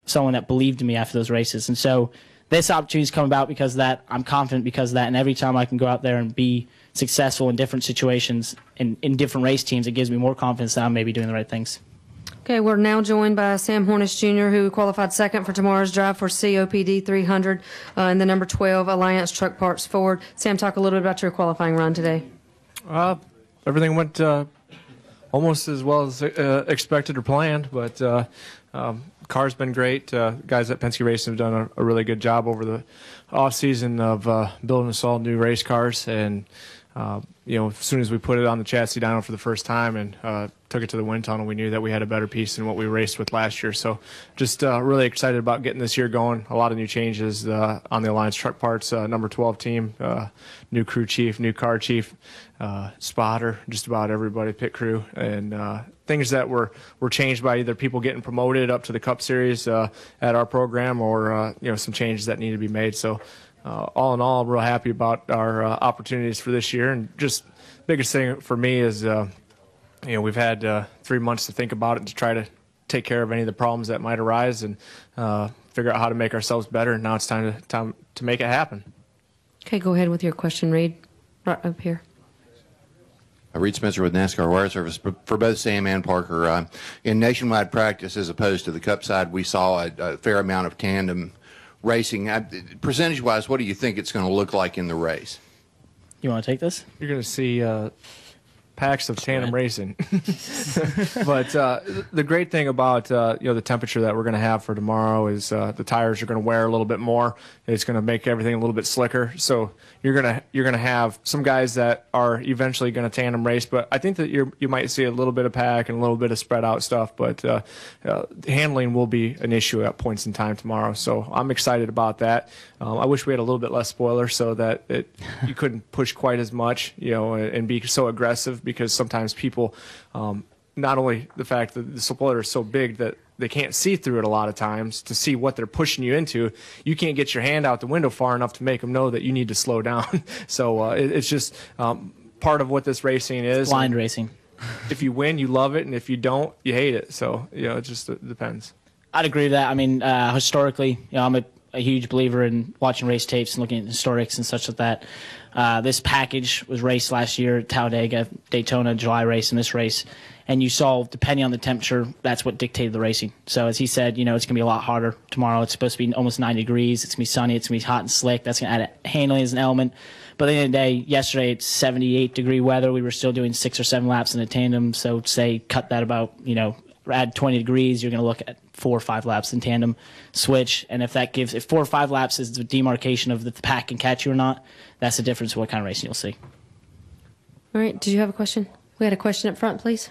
someone that believed in me after those races. And so this opportunity's come about because of that. I'm confident because of that. And every time I can go out there and be successful in different situations in different race teams, it gives me more confidence that I'm maybe doing the right things. Okay, we're now joined by Sam Hornish Jr., who qualified second for tomorrow's drive for COPD 300 in the number 12 Alliance Truck Parts Ford. Sam, talk a little bit about your qualifying run today. Everything went almost as well as expected or planned, but car's been great. Guys at Penske Racing have done a really good job over the off season of building us all new race cars, and as soon as we put it on the chassis dyno for the first time and took it to the wind tunnel, we knew that we had a better piece than what we raced with last year. So just really excited about getting this year going. A lot of new changes on the Alliance Truck Parts number 12 team, new crew chief, new car chief, spotter, just about everybody, pit crew, and things that were changed by either people getting promoted up to the Cup Series at our program or some changes that need to be made. So all in all, I'm real happy about our opportunities for this year. And just biggest thing for me is we've had 3 months to think about it and to try to take care of any of the problems that might arise and figure out how to make ourselves better. And now it's time to make it happen. Okay, go ahead with your question, Reed, right up here. Reed Spencer with NASCAR Wire Service. For both Sam and Parker, in nationwide practice as opposed to the Cup side, we saw a fair amount of tandem racing. Percentage-wise, what do you think it's going to look like in the race? You want to take this? You're going to see packs of tandem racing. But the great thing about the temperature that we're going to have for tomorrow is the tires are going to wear a little bit more. It's going to make everything a little bit slicker. So you're going to have some guys that are eventually going to tandem race, but I think that you might see a little bit of pack and a little bit of spread out stuff. But handling will be an issue at points in time tomorrow. So I'm excited about that. I wish we had a little bit less spoiler so that you couldn't push quite as much, and be so aggressive, because sometimes people, not only the fact that the spoiler is so big that they can't see through it a lot of times to see what they're pushing you into, you can't get your hand out the window far enough to make them know that you need to slow down. So it's just part of what this racing is. It's blind racing. If you win, you love it, and if you don't, you hate it. So it just depends. I'd agree with that. I mean, historically, I'm a huge believer in watching race tapes and looking at historics and such like that. This package was raced last year at Talladega, Daytona, July race, and this race. And you saw, depending on the temperature, that's what dictated the racing. So as he said, it's going to be a lot harder tomorrow. It's supposed to be almost 90 degrees. It's going to be sunny. It's going to be hot and slick. That's going to add handling as an element. But at the end of the day, yesterday it's 78-degree weather. We were still doing 6 or 7 laps in a tandem. So say cut that about, add 20 degrees, you're going to look at 4 or 5 laps in tandem, switch. And if 4 or 5 laps is the demarcation of the pack can catch you or not, that's the difference of what kind of racing you'll see. All right, did you have a question? We had a question up front, please.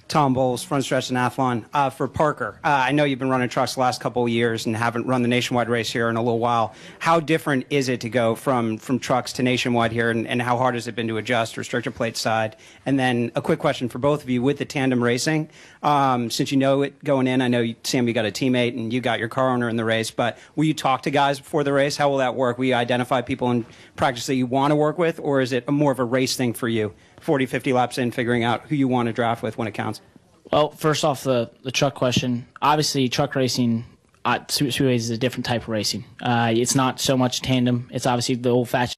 Tom Bowles, front stretch and Athlon. For Parker, I know you've been running trucks the last couple of years and haven't run the nationwide race here in a little while. How different is it to go from trucks to nationwide here, and how hard has it been to adjust restrictor plate side? And then a quick question for both of you with the tandem racing. Since you know it going in, I know, Sam, you got a teammate and you got your car owner in the race, but will you talk to guys before the race? How will that work? Will you identify people in practice that you want to work with, or is it more of a race thing for you? 40, 50 laps in, figuring out who you want to draft with when it counts? Well, first off, the truck question. Obviously, truck racing, Speedways is a different type of racing. It's not so much tandem. It's obviously the old-fashioned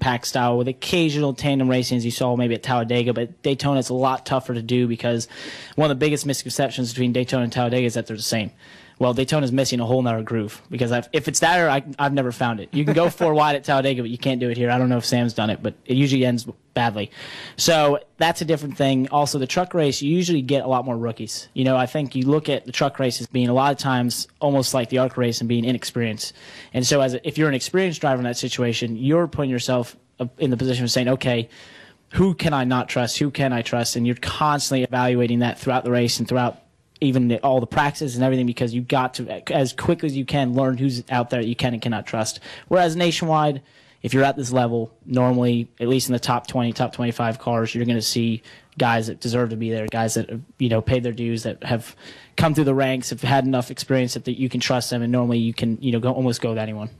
pack style with occasional tandem racing, as you saw maybe at Talladega, but Daytona is a lot tougher to do because one of the biggest misconceptions between Daytona and Talladega is that they're the same. Well, Daytona's missing a whole nother groove because if it's that, or I've never found it. You can go 4 wide at Talladega, but you can't do it here. I don't know if Sam's done it, but it usually ends badly. So that's a different thing. Also, the truck race, you usually get a lot more rookies. I think you look at the truck race as being a lot of times almost like the ARC race and being inexperienced. And so if you're an experienced driver in that situation, you're putting yourself in the position of saying, okay, who can I not trust? Who can I trust? And you're constantly evaluating that throughout the race and throughout even all the practices and everything, because you've got to, as quickly as you can, learn who's out there that you can and cannot trust. Whereas nationwide, if you're at this level, normally, at least in the top 20, top 25 cars, you're going to see guys that deserve to be there, guys that have, paid their dues, that have come through the ranks, have had enough experience that you can trust them, and normally you can, almost go with anyone.